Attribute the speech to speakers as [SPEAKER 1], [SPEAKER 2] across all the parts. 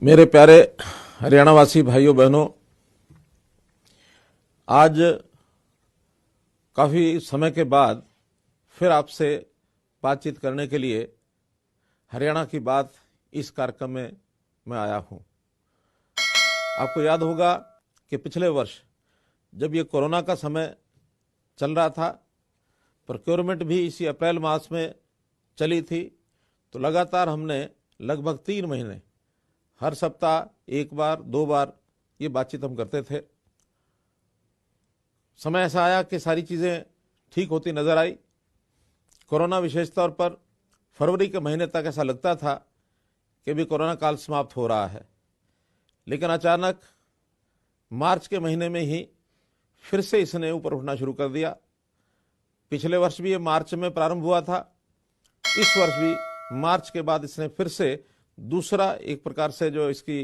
[SPEAKER 1] मेरे प्यारे हरियाणावासी भाइयों बहनों, आज काफ़ी समय के बाद फिर आपसे बातचीत करने के लिए हरियाणा की बात इस कार्यक्रम में मैं आया हूं। आपको याद होगा कि पिछले वर्ष जब ये कोरोना का समय चल रहा था, प्रोक्योरमेंट भी इसी अप्रैल मास में चली थी, तो लगातार हमने लगभग 3 महीने हर सप्ताह एक बार 2 बार ये बातचीत हम करते थे। समय ऐसा आया कि सारी चीज़ें ठीक होती नजर आई। कोरोना विशेष तौर पर फरवरी के महीने तक ऐसा लगता था कि भी कोरोना काल समाप्त हो रहा है, लेकिन अचानक मार्च के महीने में ही फिर से इसने ऊपर उठना शुरू कर दिया। पिछले वर्ष भी ये मार्च में प्रारंभ हुआ था, इस वर्ष भी मार्च के बाद इसने फिर से दूसरा एक प्रकार से जो इसकी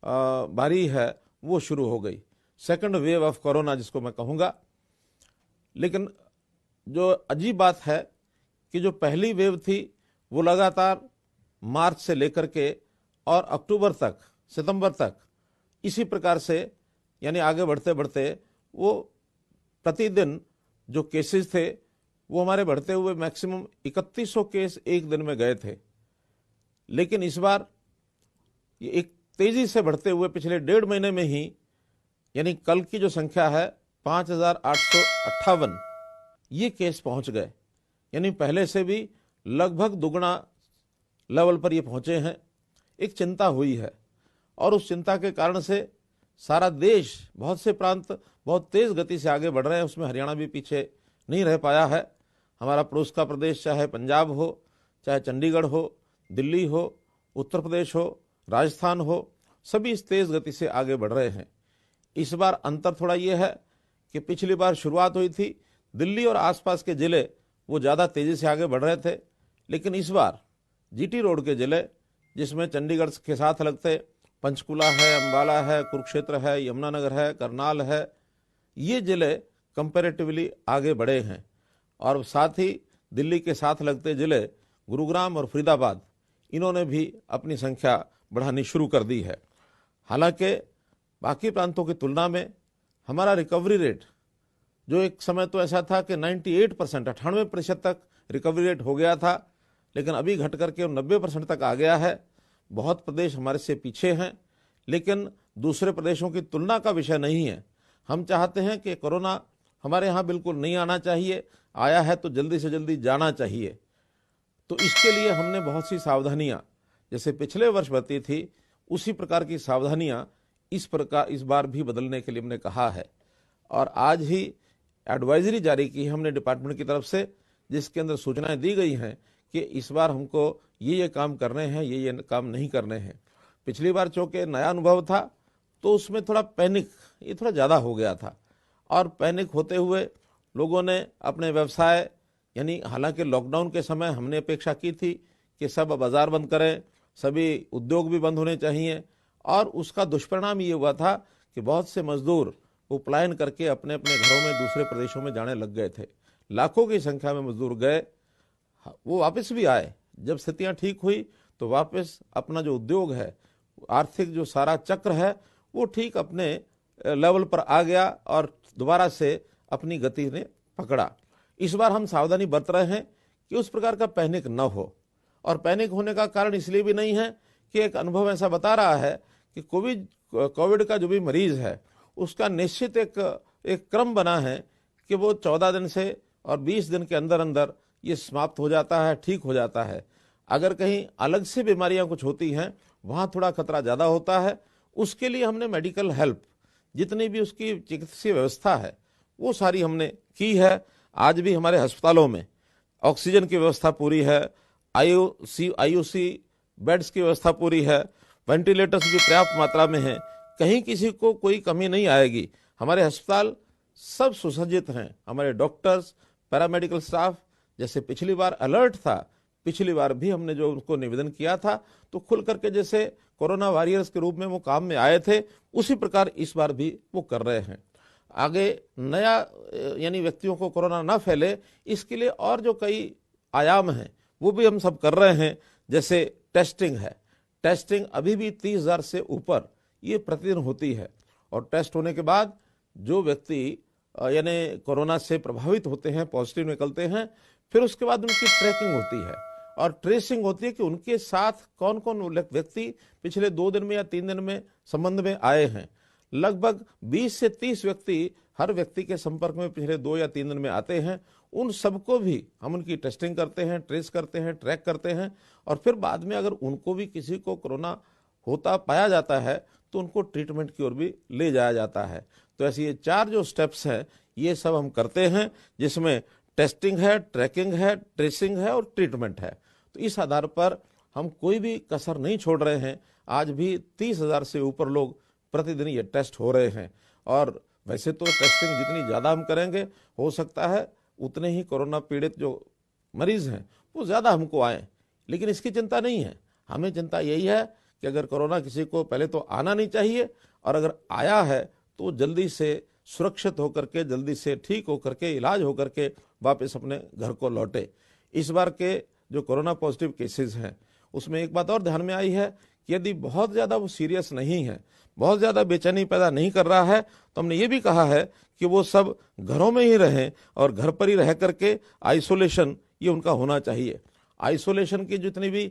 [SPEAKER 1] बारी है वो शुरू हो गई, सेकंड वेव ऑफ कोरोना जिसको मैं कहूँगा। लेकिन जो अजीब बात है कि जो पहली वेव थी वो लगातार मार्च से लेकर के और अक्टूबर तक, सितंबर तक इसी प्रकार से यानी आगे बढ़ते बढ़ते वो प्रतिदिन जो केसेस थे वो हमारे बढ़ते हुए मैक्सिमम 3100 केस एक दिन में गए थे। लेकिन इस बार ये एक तेजी से बढ़ते हुए पिछले 1.5 महीने में ही यानी कल की जो संख्या है 5858 ये केस पहुंच गए, यानी पहले से भी लगभग दुगना लेवल पर ये पहुंचे हैं। एक चिंता हुई है और उस चिंता के कारण से सारा देश, बहुत से प्रांत बहुत तेज गति से आगे बढ़ रहे हैं, उसमें हरियाणा भी पीछे नहीं रह पाया है। हमारा पड़ोस का प्रदेश चाहे पंजाब हो, चाहे चंडीगढ़ हो, दिल्ली हो, उत्तर प्रदेश हो, राजस्थान हो, सभी इस तेज गति से आगे बढ़ रहे हैं। इस बार अंतर थोड़ा ये है कि पिछली बार शुरुआत हुई थी, दिल्ली और आसपास के जिले वो ज़्यादा तेज़ी से आगे बढ़ रहे थे, लेकिन इस बार जीटी रोड के जिले जिसमें चंडीगढ़ के साथ लगते पंचकुला है, अम्बाला है, कुरुक्षेत्र है, यमुनानगर है, करनाल है, ये जिले कंपैरेटिवली आगे बढ़े हैं। और साथ ही दिल्ली के साथ लगते जिले गुरुग्राम और फरीदाबाद, इन्होंने भी अपनी संख्या बढ़ानी शुरू कर दी है। हालांकि बाकी प्रांतों की तुलना में हमारा रिकवरी रेट, जो एक समय तो ऐसा था कि 98% 98% तक रिकवरी रेट हो गया था, लेकिन अभी घट करके 90% तक आ गया है। बहुत प्रदेश हमारे से पीछे हैं, लेकिन दूसरे प्रदेशों की तुलना का विषय नहीं है। हम चाहते हैं कि कोरोना हमारे यहाँ बिल्कुल नहीं आना चाहिए, आया है तो जल्दी से जल्दी जाना चाहिए। तो इसके लिए हमने बहुत सी सावधानियां, जैसे पिछले वर्ष बरती थी उसी प्रकार की सावधानियां इस बार भी बदलने के लिए हमने कहा है। और आज ही एडवाइजरी जारी की है हमने डिपार्टमेंट की तरफ से, जिसके अंदर सूचनाएं दी गई हैं कि इस बार हमको ये काम करने हैं, ये काम नहीं करने हैं। पिछली बार चूँकि नया अनुभव था तो उसमें थोड़ा पैनिक ये थोड़ा ज़्यादा हो गया था, और पैनिक होते हुए लोगों ने अपने व्यवसाय, यानी हालांकि लॉकडाउन के समय हमने अपेक्षा की थी कि सब बाजार बंद करें, सभी उद्योग भी बंद होने चाहिए, और उसका दुष्परिणाम ये हुआ था कि बहुत से मजदूर वो पलायन करके अपने अपने घरों में दूसरे प्रदेशों में जाने लग गए थे। लाखों की संख्या में मजदूर गए, वो वापस भी आए। जब स्थितियां ठीक हुई तो वापस अपना जो उद्योग है, आर्थिक जो सारा चक्र है, वो ठीक अपने लेवल पर आ गया और दोबारा से अपनी गति ने पकड़ा। इस बार हम सावधानी बरत रहे हैं कि उस प्रकार का पैनिक न हो, और पैनिक होने का कारण इसलिए भी नहीं है कि एक अनुभव ऐसा बता रहा है कि कोविड का जो भी मरीज है उसका निश्चित एक क्रम बना है कि वो 14 दिन से और 20 दिन के अंदर अंदर ये समाप्त हो जाता है, ठीक हो जाता है। अगर कहीं अलग से बीमारियां कुछ होती हैं, वहाँ थोड़ा खतरा ज़्यादा होता है। उसके लिए हमने मेडिकल हेल्प, जितनी भी उसकी चिकित्सीय व्यवस्था है, वो सारी हमने की है। आज भी हमारे अस्पतालों में ऑक्सीजन की व्यवस्था पूरी है, आईयूसी बेड्स की व्यवस्था पूरी है, वेंटिलेटर्स भी पर्याप्त मात्रा में हैं, कहीं किसी को कोई कमी नहीं आएगी। हमारे अस्पताल सब सुसज्जित हैं, हमारे डॉक्टर्स, पैरामेडिकल स्टाफ जैसे पिछली बार अलर्ट था, पिछली बार भी हमने जो उनको निवेदन किया था तो खुल करके जैसे कोरोना वॉरियर्स के रूप में वो काम में आए थे, उसी प्रकार इस बार भी वो कर रहे हैं। आगे नया यानी व्यक्तियों को कोरोना ना फैले, इसके लिए और जो कई आयाम हैं वो भी हम सब कर रहे हैं। जैसे टेस्टिंग है, टेस्टिंग अभी भी 30,000 से ऊपर ये प्रतिदिन होती है। और टेस्ट होने के बाद जो व्यक्ति यानी कोरोना से प्रभावित होते हैं, पॉजिटिव निकलते हैं, फिर उसके बाद उनकी ट्रैकिंग होती है और ट्रेसिंग होती है कि उनके साथ कौन कौन व्यक्ति पिछले 2 दिन में या 3 दिन में संबंध में आए हैं। लगभग 20 से 30 व्यक्ति हर व्यक्ति के संपर्क में पिछले 2 या 3 दिन में आते हैं। उन सबको भी हम उनकी टेस्टिंग करते हैं, ट्रेस करते हैं, ट्रैक करते हैं और फिर बाद में अगर उनको भी किसी को कोरोना होता पाया जाता है तो उनको ट्रीटमेंट की ओर भी ले जाया जाता है। तो ऐसे ये 4 जो स्टेप्स हैं ये सब हम करते हैं, जिसमें टेस्टिंग है, ट्रैकिंग है, ट्रेसिंग है और ट्रीटमेंट है। तो इस आधार पर हम कोई भी कसर नहीं छोड़ रहे हैं। आज भी 30,000 से ऊपर लोग प्रतिदिन ये टेस्ट हो रहे हैं और वैसे तो टेस्टिंग जितनी ज़्यादा हम करेंगे हो सकता है उतने ही कोरोना पीड़ित जो मरीज़ हैं वो ज़्यादा हमको आएँ, लेकिन इसकी चिंता नहीं है। हमें चिंता यही है कि अगर कोरोना किसी को पहले तो आना नहीं चाहिए और अगर आया है तो जल्दी से सुरक्षित होकर के, जल्दी से ठीक होकर के, इलाज होकर के वापस अपने घर को लौटे। इस बार के जो कोरोना पॉजिटिव केसेस हैं उसमें एक बात और ध्यान में आई है कि यदि बहुत ज़्यादा वो सीरियस नहीं है, बहुत ज़्यादा बेचैनी पैदा नहीं कर रहा है, तो हमने ये भी कहा है कि वो सब घरों में ही रहें और घर पर ही रह करके आइसोलेशन ये उनका होना चाहिए। आइसोलेशन की जितनी भी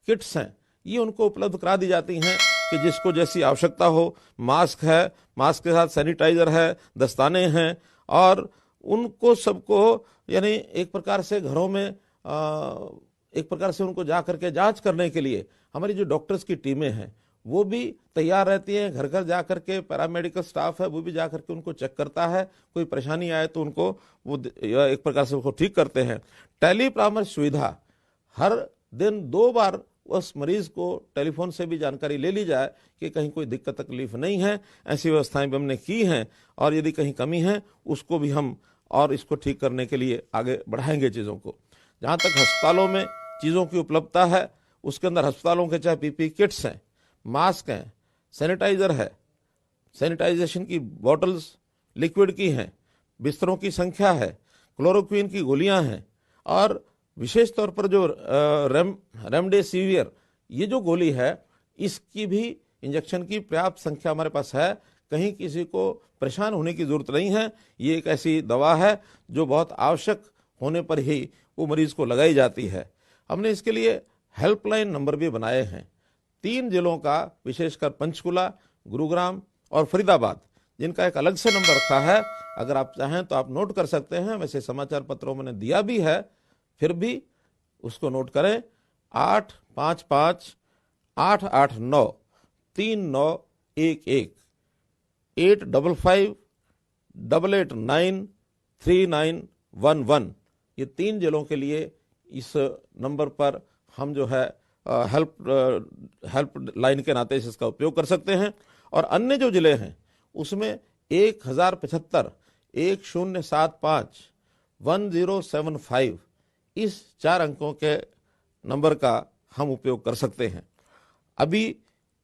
[SPEAKER 1] किट्स हैं ये उनको उपलब्ध करा दी जाती हैं कि जिसको जैसी आवश्यकता हो। मास्क है, मास्क के साथ सैनिटाइजर है, दस्ताने हैं और उनको सबको यानी एक प्रकार से घरों में एक प्रकार से उनको जा करके जांच करने के लिए हमारी जो डॉक्टर्स की टीमें हैं वो भी तैयार रहती हैं। घर घर जा करके पैरामेडिकल स्टाफ है वो भी जा करके उनको चेक करता है, कोई परेशानी आए तो उनको वो एक प्रकार से उसको ठीक करते हैं। टेली परामर्श सुविधा, हर दिन 2 बार उस मरीज को टेलीफोन से भी जानकारी ले ली जाए कि कहीं कोई दिक्कत तकलीफ नहीं है। ऐसी व्यवस्थाएं भी हमने की हैं और यदि कहीं कमी है उसको भी हम और इसको ठीक करने के लिए आगे बढ़ाएंगे चीज़ों को। जहाँ तक अस्पतालों में चीज़ों की उपलब्धता है उसके अंदर अस्पतालों के चाहे पीपी किट्स हैं, मास्क हैं, सैनिटाइजर है, सैनिटाइजेशन की बॉटल्स लिक्विड की हैं, बिस्तरों की संख्या है, क्लोरोक्विन की गोलियां हैं और विशेष तौर पर जो रेमडेसिविर ये जो गोली है इसकी भी इंजेक्शन की पर्याप्त संख्या हमारे पास है। कहीं किसी को परेशान होने की जरूरत नहीं है। ये एक ऐसी दवा है जो बहुत आवश्यक होने पर ही वो मरीज को लगाई जाती है। हमने इसके लिए हेल्पलाइन नंबर भी बनाए हैं 3 जिलों का, विशेषकर पंचकुला, गुरुग्राम और फरीदाबाद, जिनका एक अलग से नंबर रखा है। अगर आप चाहें तो आप नोट कर सकते हैं, वैसे समाचार पत्रों में दिया भी है, फिर भी उसको नोट करें। 855-889-3911 855-889-3911। ये 3 जिलों के लिए इस नंबर पर हम जो है हेल्प लाइन के नाते इसका उपयोग कर सकते हैं। और अन्य जो जिले हैं उसमें 1075 1075 1075 इस 4 अंकों के नंबर का हम उपयोग कर सकते हैं। अभी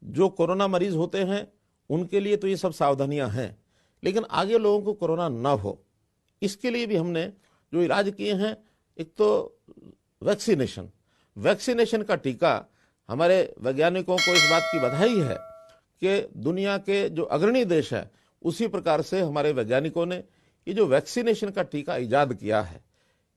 [SPEAKER 1] जो कोरोना मरीज होते हैं उनके लिए तो ये सब सावधानियां हैं, लेकिन आगे लोगों को कोरोना ना हो इसके लिए भी हमने जो इलाज किए हैं, एक तो वैक्सीनेशन का टीका। हमारे वैज्ञानिकों को इस बात की बधाई है कि दुनिया के जो अग्रणी देश है उसी प्रकार से हमारे वैज्ञानिकों ने ये जो वैक्सीनेशन का टीका इजाद किया है,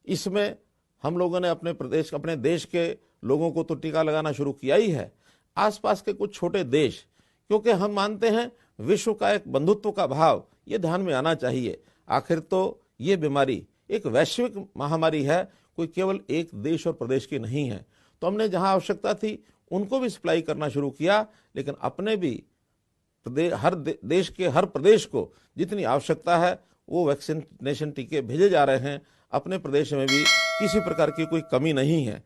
[SPEAKER 1] इसमें हम लोगों ने अपने देश के लोगों को तो टीका लगाना शुरू किया ही है, आसपास के कुछ छोटे देश, क्योंकि हम मानते हैं विश्व का एक बंधुत्व का भाव ये ध्यान में आना चाहिए। आखिर तो ये बीमारी एक वैश्विक महामारी है, कोई केवल एक देश और प्रदेश की नहीं है। तो हमने जहां आवश्यकता थी उनको भी सप्लाई करना शुरू किया, लेकिन अपने भी देश के हर प्रदेश को जितनी आवश्यकता है वो वैक्सीनेशन टीके भेजे जा रहे हैं। अपने प्रदेश में भी किसी प्रकार की कोई कमी नहीं है।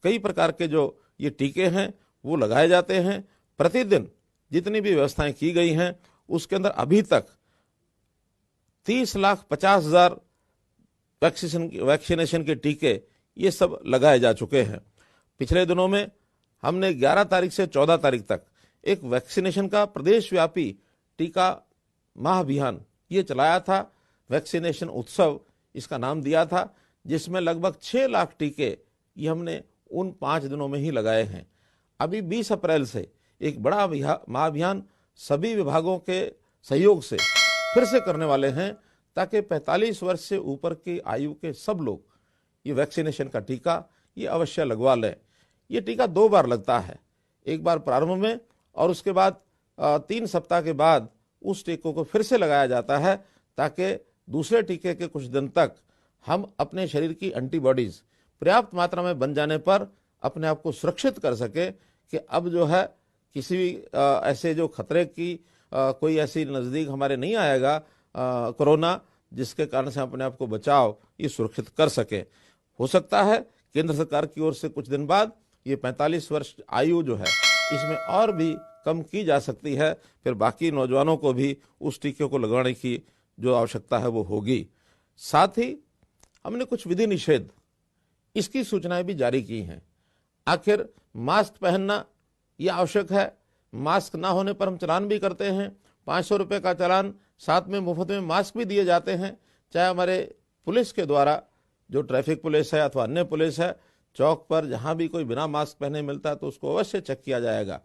[SPEAKER 1] कई प्रकार के जो ये टीके हैं वो लगाए जाते हैं। प्रतिदिन जितनी भी व्यवस्थाएं की गई हैं उसके अंदर अभी तक 30,50,000 वैक्सीनेशन के टीके ये सब लगाए जा चुके हैं। पिछले दिनों में हमने 11 तारीख से 14 तारीख तक एक वैक्सीनेशन का प्रदेश व्यापी टीका माह अभियान ये चलाया था। वैक्सीनेशन उत्सव इसका नाम दिया था, जिसमें लगभग 6 लाख टीके ये हमने उन 5 दिनों में ही लगाए हैं। अभी 20 अप्रैल से एक बड़ा महाअभियान सभी विभागों के सहयोग से फिर से करने वाले हैं, ताकि 45 वर्ष से ऊपर की आयु के सब लोग ये वैक्सीनेशन का टीका ये अवश्य लगवा लें। ये टीका 2 बार लगता है, एक बार प्रारंभ में और उसके बाद 3 सप्ताह के बाद उस टीकों को फिर से लगाया जाता है, ताकि दूसरे टीके के कुछ दिन तक हम अपने शरीर की एंटीबॉडीज पर्याप्त मात्रा में बन जाने पर अपने आप को सुरक्षित कर सके कि अब जो है किसी भी ऐसे जो खतरे की कोई ऐसी नज़दीक हमारे नहीं आएगा कोरोना, जिसके कारण से अपने आप को बचाव ये सुरक्षित कर सके। हो सकता है केंद्र सरकार की ओर से कुछ दिन बाद ये 45 वर्ष आयु जो है इसमें और भी कम की जा सकती है, फिर बाकी नौजवानों को भी उस टीके को लगाने की जो आवश्यकता है वो होगी। साथ ही हमने कुछ विधि निषेध इसकी सूचनाएं भी जारी की हैं। आखिर मास्क पहनना यह आवश्यक है, मास्क ना होने पर हम चालान भी करते हैं, 500 रुपये का चालान, साथ में मुफ्त में मास्क भी दिए जाते हैं। चाहे हमारे पुलिस के द्वारा, जो ट्रैफिक पुलिस है अथवा अन्य पुलिस है, चौक पर जहां भी कोई बिना मास्क पहने मिलता है तो उसको अवश्य चेक किया जाएगा,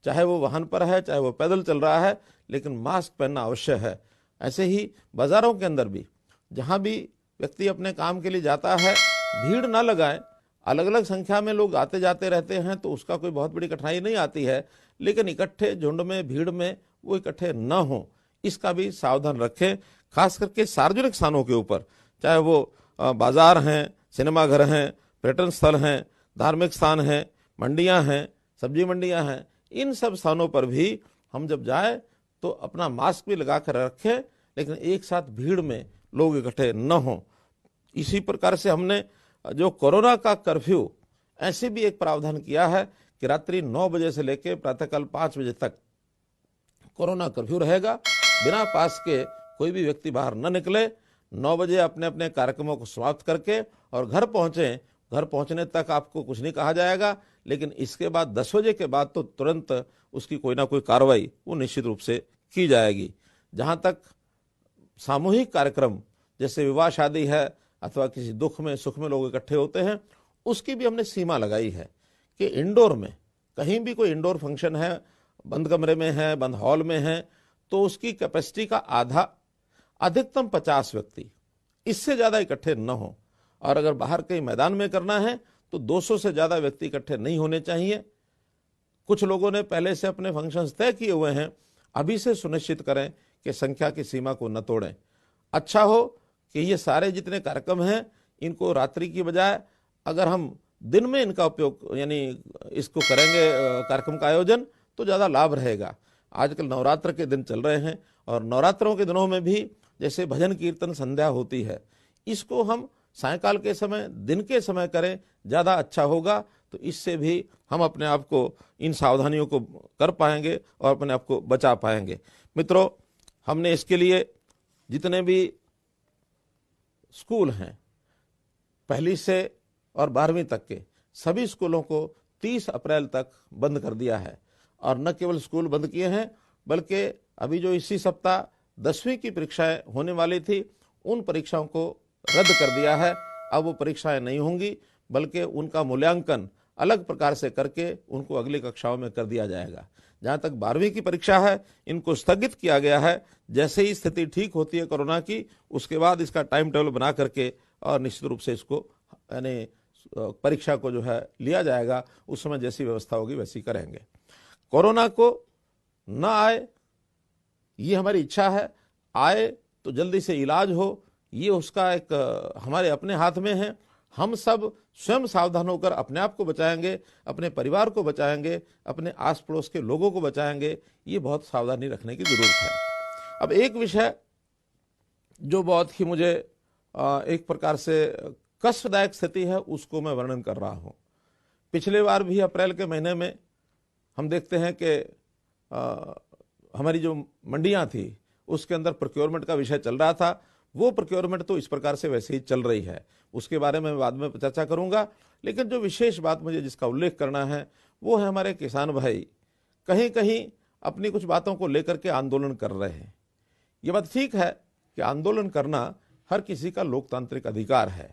[SPEAKER 1] चाहे वो वाहन पर है चाहे वो पैदल चल रहा है, लेकिन मास्क पहनना अवश्य है। ऐसे ही बाजारों के अंदर भी जहां भी व्यक्ति अपने काम के लिए जाता है, भीड़ ना लगाएं। अलग अलग संख्या में लोग आते जाते रहते हैं तो उसका कोई बहुत बड़ी कठिनाई नहीं आती है, लेकिन इकट्ठे झुंड में भीड़ में वो इकट्ठे न हो, इसका भी सावधान रखें। खास करके सार्वजनिक स्थानों के ऊपर, चाहे वो बाजार हैं, सिनेमाघर हैं, पर्यटन स्थल हैं, धार्मिक स्थान हैं, मंडियां हैं, सब्जी मंडियां हैं, इन सब स्थानों पर भी हम जब जाए तो अपना मास्क भी लगा कर रखें, लेकिन एक साथ भीड़ में लोग इकट्ठे न हों। इसी प्रकार से हमने जो कोरोना का कर्फ्यू ऐसे भी एक प्रावधान किया है कि रात्रि 9 बजे से लेकर प्रातःकाल 5 बजे तक कोरोना कर्फ्यू रहेगा। बिना पास के कोई भी व्यक्ति बाहर न निकले। 9 बजे अपने अपने कार्यक्रमों को समाप्त करके और घर पहुंचे। घर पहुंचने तक आपको कुछ नहीं कहा जाएगा, लेकिन इसके बाद 10 बजे के बाद तो तुरंत उसकी कोई ना कोई कार्रवाई वो निश्चित रूप से की जाएगी। जहां तक सामूहिक कार्यक्रम जैसे विवाह शादी है अथवा किसी दुख में सुख में लोग इकट्ठे होते हैं, उसकी भी हमने सीमा लगाई है कि इंडोर में कहीं भी कोई इंडोर फंक्शन है, बंद कमरे में है, बंद हॉल में है, तो उसकी कैपेसिटी का आधा, अधिकतम 50 व्यक्ति, इससे ज्यादा इकट्ठे न हो। और अगर बाहर कहीं मैदान में करना है तो 200 से ज्यादा व्यक्ति इकट्ठे नहीं होने चाहिए। कुछ लोगों ने पहले से अपने फंक्शंस तय किए हुए हैं, अभी से सुनिश्चित करें कि संख्या की सीमा को न तोड़ें। अच्छा हो कि ये सारे जितने कार्यक्रम हैं इनको रात्रि की बजाय अगर हम दिन में इनका उपयोग यानी इसको करेंगे कार्यक्रम का आयोजन, तो ज़्यादा लाभ रहेगा। आजकल नवरात्र के दिन चल रहे हैं और नवरात्रों के दिनों में भी जैसे भजन कीर्तन संध्या होती है, इसको हम सायंकाल के समय, दिन के समय करें, ज़्यादा अच्छा होगा। तो इससे भी हम अपने आप को इन सावधानियों को कर पाएंगे और अपने आप को बचा पाएंगे। मित्रों, हमने इसके लिए जितने भी स्कूल हैं, पहली से और 12वीं तक के सभी स्कूलों को 30 अप्रैल तक बंद कर दिया है। और न केवल स्कूल बंद किए हैं, बल्कि अभी जो इसी सप्ताह 10वीं की परीक्षाएं होने वाली थी, उन परीक्षाओं को रद्द कर दिया है। अब वो परीक्षाएं नहीं होंगी, बल्कि उनका मूल्यांकन अलग प्रकार से करके उनको अगली कक्षाओं में कर दिया जाएगा। जहाँ तक 12वीं की परीक्षा है, इनको स्थगित किया गया है। जैसे ही स्थिति ठीक होती है कोरोना की, उसके बाद इसका टाइम टेबल बना करके और निश्चित रूप से इसको यानी परीक्षा को जो है लिया जाएगा। उस समय जैसी व्यवस्था होगी वैसी करेंगे। कोरोना को न आए ये हमारी इच्छा है, आए तो जल्दी से इलाज हो, ये उसका एक हमारे अपने हाथ में है। हम सब स्वयं सावधान होकर अपने आप को बचाएंगे, अपने परिवार को बचाएंगे, अपने आस पड़ोस के लोगों को बचाएंगे। ये बहुत सावधानी रखने की जरूरत है। अब एक विषय जो बहुत ही मुझे एक प्रकार से कष्टदायक स्थिति है, उसको मैं वर्णन कर रहा हूं। पिछले बार भी अप्रैल के महीने में हम देखते हैं कि हमारी जो मंडियां थी उसके अंदर प्रोक्योरमेंट का विषय चल रहा था। वो प्रोक्योरमेंट तो इस प्रकार से वैसे ही चल रही है, उसके बारे में बाद में चर्चा करूंगा। लेकिन जो विशेष बात मुझे जिसका उल्लेख करना है वो है हमारे किसान भाई कहीं कहीं अपनी कुछ बातों को लेकर के आंदोलन कर रहे हैं। ये बात ठीक है कि आंदोलन करना हर किसी का लोकतांत्रिक अधिकार है।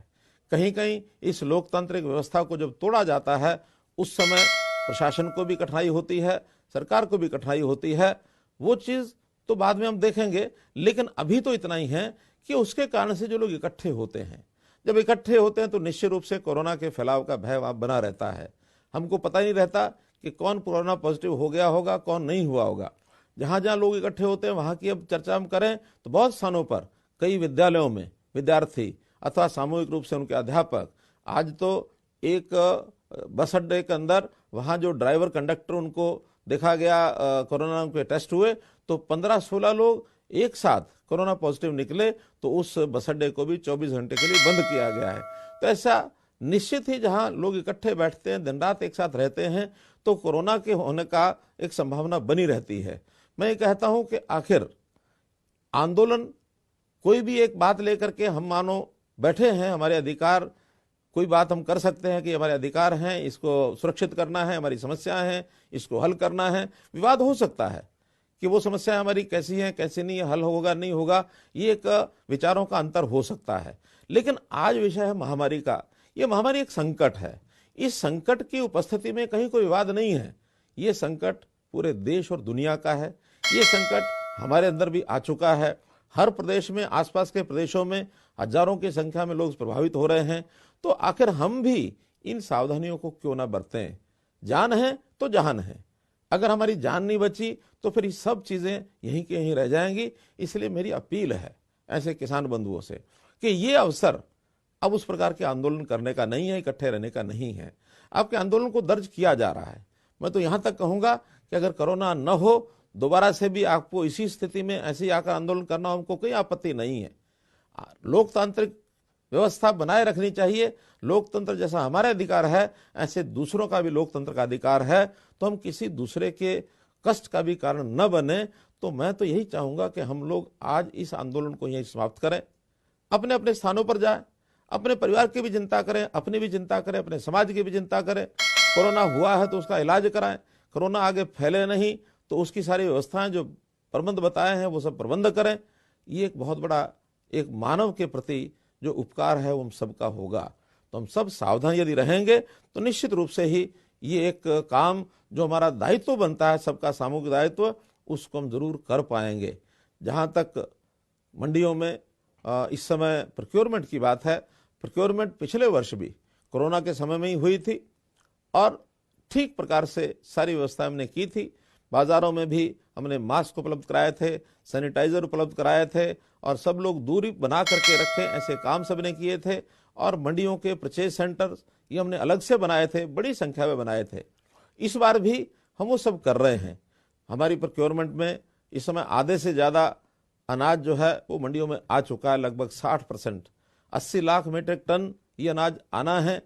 [SPEAKER 1] कहीं कहीं इस लोकतांत्रिक व्यवस्था को जब तोड़ा जाता है, उस समय प्रशासन को भी कठिनाई होती है, सरकार को भी कठिनाई होती है, वो चीज़ तो बाद में हम देखेंगे। लेकिन अभी तो इतना ही है कि उसके कारण से जो लोग इकट्ठे होते हैं, जब इकट्ठे होते हैं तो निश्चित रूप से कोरोना के फैलाव का भय वहाँ बना रहता है। हमको पता नहीं रहता कि कौन कोरोना पॉजिटिव हो गया होगा, कौन नहीं हुआ होगा। जहाँ जहाँ लोग इकट्ठे होते हैं वहाँ की अब चर्चा हम करें तो बहुत स्थानों पर कई विद्यालयों में विद्यार्थी अथवा सामूहिक रूप से उनके अध्यापक, आज तो एक बस अड्डे के अंदर वहाँ जो ड्राइवर कंडक्टर उनको देखा गया कोरोना के टेस्ट हुए तो 15-16 लोग एक साथ कोरोना पॉजिटिव निकले, तो उस बस अड्डे को भी 24 घंटे के लिए बंद किया गया है। तो ऐसा निश्चित ही जहां लोग इकट्ठे बैठते हैं, दिन रात एक साथ रहते हैं, तो कोरोना के होने का एक संभावना बनी रहती है। मैं ये कहता हूं कि आखिर आंदोलन कोई भी एक बात लेकर के हम मानो बैठे हैं, हमारे अधिकार, कोई बात हम कर सकते हैं कि हमारे अधिकार हैं, इसको सुरक्षित करना है, हमारी समस्याएं हैं, इसको हल करना है। विवाद हो सकता है कि वो समस्याएं हमारी कैसी हैं, कैसी नहीं है, हल होगा नहीं होगा, ये एक विचारों का अंतर हो सकता है। लेकिन आज विषय है महामारी का। ये महामारी एक संकट है। इस संकट की उपस्थिति में कहीं कोई विवाद नहीं है। ये संकट पूरे देश और दुनिया का है। ये संकट हमारे अंदर भी आ चुका है। हर प्रदेश में, आसपास के प्रदेशों में हजारों की संख्या में लोग प्रभावित हो रहे हैं। तो आखिर हम भी इन सावधानियों को क्यों ना बरतें। जान है तो जहान है। अगर हमारी जान नहीं बची तो फिर ये सब चीजें यहीं के यहीं रह जाएंगी। इसलिए मेरी अपील है ऐसे किसान बंधुओं से कि ये अवसर अब उस प्रकार के आंदोलन करने का नहीं है, इकट्ठे रहने का नहीं है। आपके आंदोलन को दर्ज किया जा रहा है। मैं तो यहां तक कहूंगा कि अगर कोरोना न हो, दोबारा से भी आपको इसी स्थिति में ऐसे ही आकर आंदोलन करना, हमको कोई आपत्ति नहीं है। लोकतांत्रिक व्यवस्था बनाए रखनी चाहिए। लोकतंत्र जैसा हमारा अधिकार है, ऐसे दूसरों का भी लोकतंत्र का अधिकार है। तो हम किसी दूसरे के कष्ट का भी कारण न बने। तो मैं तो यही चाहूंगा कि हम लोग आज इस आंदोलन को यहीं समाप्त करें, अपने अपने स्थानों पर जाएं, अपने परिवार की भी चिंता करें, अपनी भी चिंता करें, अपने समाज की भी चिंता करें। कोरोना हुआ है तो उसका इलाज कराएं। कोरोना आगे फैले नहीं तो उसकी सारी व्यवस्थाएं जो प्रबंध बताए हैं वो सब प्रबंध करें। ये एक बहुत बड़ा एक मानव के प्रति जो उपकार है वो हम सबका होगा। तो हम सब सावधान यदि रहेंगे तो निश्चित रूप से ही ये एक काम जो हमारा दायित्व बनता है, सबका सामूहिक दायित्व, उसको हम जरूर कर पाएंगे। जहां तक मंडियों में इस समय प्रोक्योरमेंट की बात है, प्रोक्योरमेंट पिछले वर्ष भी कोरोना के समय में ही हुई थी और ठीक प्रकार से सारी व्यवस्था हमने की थी। बाजारों में भी हमने मास्क उपलब्ध कराए थे, सैनिटाइजर उपलब्ध कराए थे और सब लोग दूरी बना करके रखें, ऐसे काम सबने किए थे। और मंडियों के परचेज सेंटर ये हमने अलग से बनाए थे, बड़ी संख्या में बनाए थे। इस बार भी हम वो सब कर रहे हैं। हमारी प्रोक्योरमेंट में इस समय आधे से ज़्यादा अनाज जो है वो मंडियों में आ चुका है, लगभग 60%। 80 लाख मीट्रिक टन ये अनाज आना है।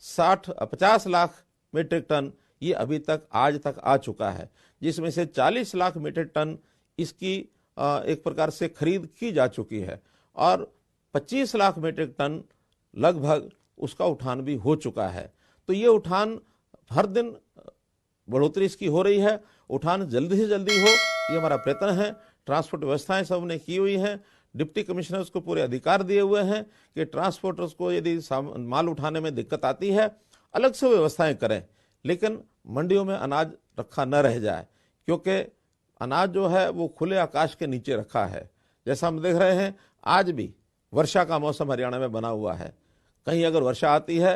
[SPEAKER 1] 50 लाख मीट्रिक टन ये अभी तक आज तक आ चुका है, जिसमें से 40 लाख मीट्रिक टन इसकी एक प्रकार से खरीद की जा चुकी है और 25 लाख मीट्रिक टन लगभग उसका उठान भी हो चुका है। तो ये उठान हर दिन बढ़ोतरी इसकी हो रही है। उठान जल्दी से जल्दी हो, ये हमारा प्रयत्न है। ट्रांसपोर्ट व्यवस्थाएं सबने की हुई हैं। डिप्टी कमिश्नर्स को पूरे अधिकार दिए हुए हैं कि ट्रांसपोर्टर्स को यदि माल उठाने में दिक्कत आती है अलग से व्यवस्थाएं करें, लेकिन मंडियों में अनाज रखा न रह जाए, क्योंकि अनाज जो है वो खुले आकाश के नीचे रखा है। जैसा हम देख रहे हैं आज भी वर्षा का मौसम हरियाणा में बना हुआ है। कहीं अगर वर्षा आती है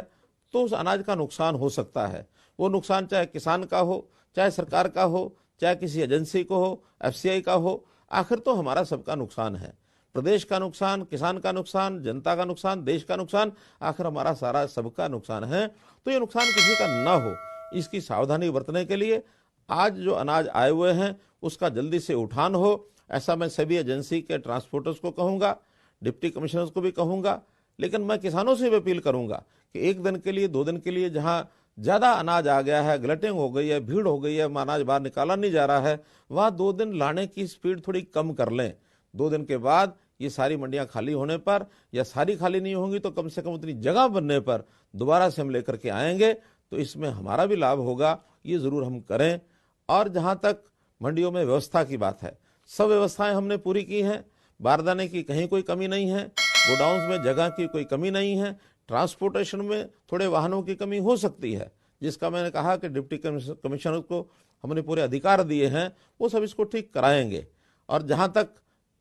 [SPEAKER 1] तो उस अनाज का नुकसान हो सकता है। वो नुकसान चाहे किसान का हो, चाहे सरकार का हो, चाहे किसी एजेंसी को हो, एफसीआई का हो, आखिर तो हमारा सबका नुकसान है। प्रदेश का नुकसान, किसान का नुकसान, जनता का नुकसान, देश का नुकसान, आखिर हमारा सारा सबका नुकसान है। तो ये नुकसान किसी का ना हो, इसकी सावधानी बरतने के लिए आज जो अनाज आए हुए हैं उसका जल्दी से उठान हो, ऐसा मैं सभी एजेंसी के ट्रांसपोर्टर्स को कहूँगा, डिप्टी कमिश्नर्स को भी कहूँगा। लेकिन मैं किसानों से भी अपील करूँगा कि एक दिन के लिए, 2 दिन के लिए जहाँ ज़्यादा अनाज आ गया है, ग्लटिंग हो गई है, भीड़ हो गई है, अनाज बाहर निकाला नहीं जा रहा है, वहाँ 2 दिन लाने की स्पीड थोड़ी कम कर लें। 2 दिन के बाद ये सारी मंडियां खाली होने पर, या सारी खाली नहीं होंगी तो कम से कम उतनी जगह बनने पर दोबारा से हम लेकर के आएंगे, तो इसमें हमारा भी लाभ होगा। ये ज़रूर हम करें। और जहाँ तक मंडियों में व्यवस्था की बात है, सब व्यवस्थाएं हमने पूरी की हैं। बारदाने की कहीं कोई कमी नहीं है, गोडाउन्स में जगह की कोई कमी नहीं है, ट्रांसपोर्टेशन में थोड़े वाहनों की कमी हो सकती है, जिसका मैंने कहा कि डिप्टी कमिश्नर को हमने पूरे अधिकार दिए हैं, वो सब इसको ठीक कराएंगे। और जहां तक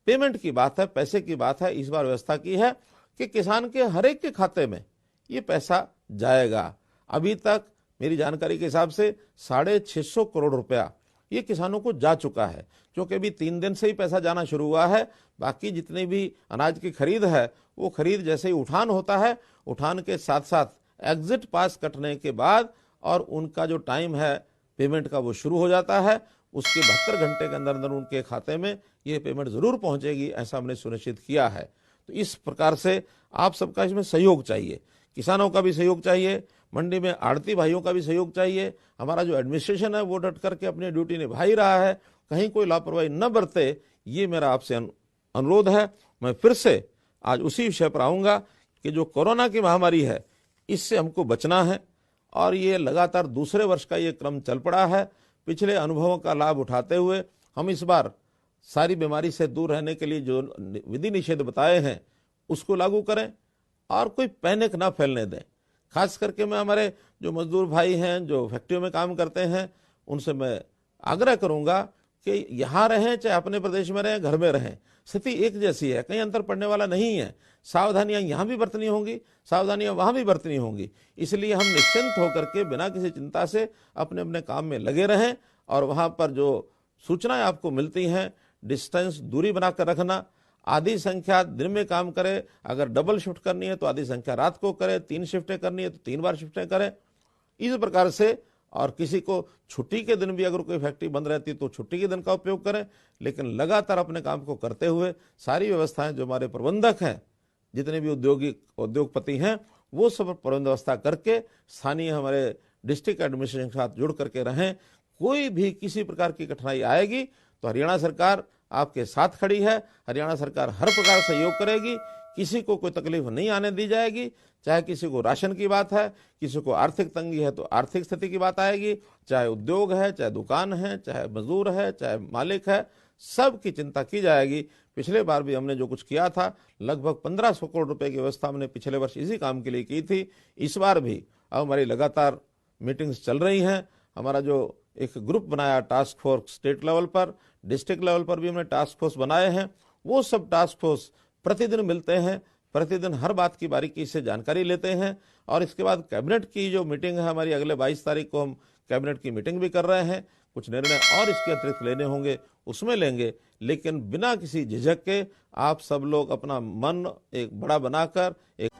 [SPEAKER 1] पेमेंट की बात है, पैसे की बात है, इस बार व्यवस्था की है कि किसान के हर एक के खाते में ये पैसा जाएगा। अभी तक मेरी जानकारी के हिसाब से 650 करोड़ रुपया ये किसानों को जा चुका है, क्योंकि अभी 3 दिन से ही पैसा जाना शुरू हुआ है। बाकी जितनी भी अनाज की खरीद है, वो खरीद जैसे ही उठान होता है, उठान के साथ साथ एग्जिट पास कटने के बाद और उनका जो टाइम है पेमेंट का वो शुरू हो जाता है। उसके 72 घंटे के अंदर अंदर उनके खाते में ये पेमेंट जरूर पहुंचेगी, ऐसा हमने सुनिश्चित किया है। तो इस प्रकार से आप सबका इसमें सहयोग चाहिए, किसानों का भी सहयोग चाहिए, मंडी में आड़ती भाइयों का भी सहयोग चाहिए। हमारा जो एडमिनिस्ट्रेशन है वो डट करके अपनी ड्यूटी निभा ही रहा है, कहीं कोई लापरवाही न बरते, ये मेरा आपसे अनुरोध है। मैं फिर से आज उसी विषय पर आऊँगा कि जो कोरोना की महामारी है, इससे हमको बचना है और ये लगातार दूसरे वर्ष का ये क्रम चल पड़ा है। पिछले अनुभवों का लाभ उठाते हुए हम इस बार सारी बीमारी से दूर रहने के लिए जो विधि निषेध बताए हैं उसको लागू करें और कोई पैनिक ना फैलने दें। खास करके मैं हमारे जो मजदूर भाई हैं, जो फैक्ट्रियों में काम करते हैं, उनसे मैं आग्रह करूंगा कि यहाँ रहें चाहे अपने प्रदेश में रहें, घर में रहें, स्थिति एक जैसी है, कहीं अंतर पड़ने वाला नहीं है। सावधानियां यहाँ भी बरतनी होंगी, सावधानियां वहाँ भी बरतनी होंगी। इसलिए हम निश्चिंत होकर के बिना किसी चिंता से अपने अपने काम में लगे रहें और वहाँ पर जो सूचनाएं आपको मिलती हैं, डिस्टेंस, दूरी बनाकर रखना, आधी संख्या दिन में काम करे, अगर डबल शिफ्ट करनी है तो आधी संख्या रात को करे, 3 शिफ्टें करनी है तो 3 बार शिफ्टें करें, इस प्रकार से। और किसी को छुट्टी के दिन भी अगर कोई फैक्ट्री बंद रहती है तो छुट्टी के दिन का उपयोग करें, लेकिन लगातार अपने काम को करते हुए सारी व्यवस्थाएं जो हमारे प्रबंधक हैं, जितने भी उद्योगपति हैं, वो सब प्रबंध व्यवस्था करके स्थानीय हमारे डिस्ट्रिक्ट एडमिनिस्ट्रेशन के साथ जुड़ करके रहें। कोई भी किसी प्रकार की कठिनाई आएगी तो हरियाणा सरकार आपके साथ खड़ी है, हरियाणा सरकार हर प्रकार सहयोग करेगी, किसी को कोई तकलीफ नहीं आने दी जाएगी। चाहे किसी को राशन की बात है, किसी को आर्थिक तंगी है तो आर्थिक स्थिति की बात आएगी, चाहे उद्योग है, चाहे दुकान है, चाहे मजदूर है, चाहे मालिक है, सब की चिंता की जाएगी। पिछले बार भी हमने जो कुछ किया था, लगभग 1500 करोड़ रुपए की व्यवस्था हमने पिछले वर्ष इसी काम के लिए की थी। इस बार भी अब हमारी लगातार मीटिंग्स चल रही हैं। हमारा जो एक ग्रुप बनाया टास्क फोर्स स्टेट लेवल पर, डिस्ट्रिक्ट लेवल पर भी हमने टास्क फोर्स बनाए हैं। वो सब टास्क फोर्स प्रतिदिन मिलते हैं, प्रतिदिन हर बात की बारीकी से जानकारी लेते हैं। और इसके बाद कैबिनेट की जो मीटिंग है हमारी, अगले 22 तारीख को हम कैबिनेट की मीटिंग भी कर रहे हैं। कुछ निर्णय और इसके अतिरिक्त लेने होंगे, उसमें लेंगे, लेकिन बिना किसी झिझक के आप सब लोग अपना मन एक बड़ा बनाकर एक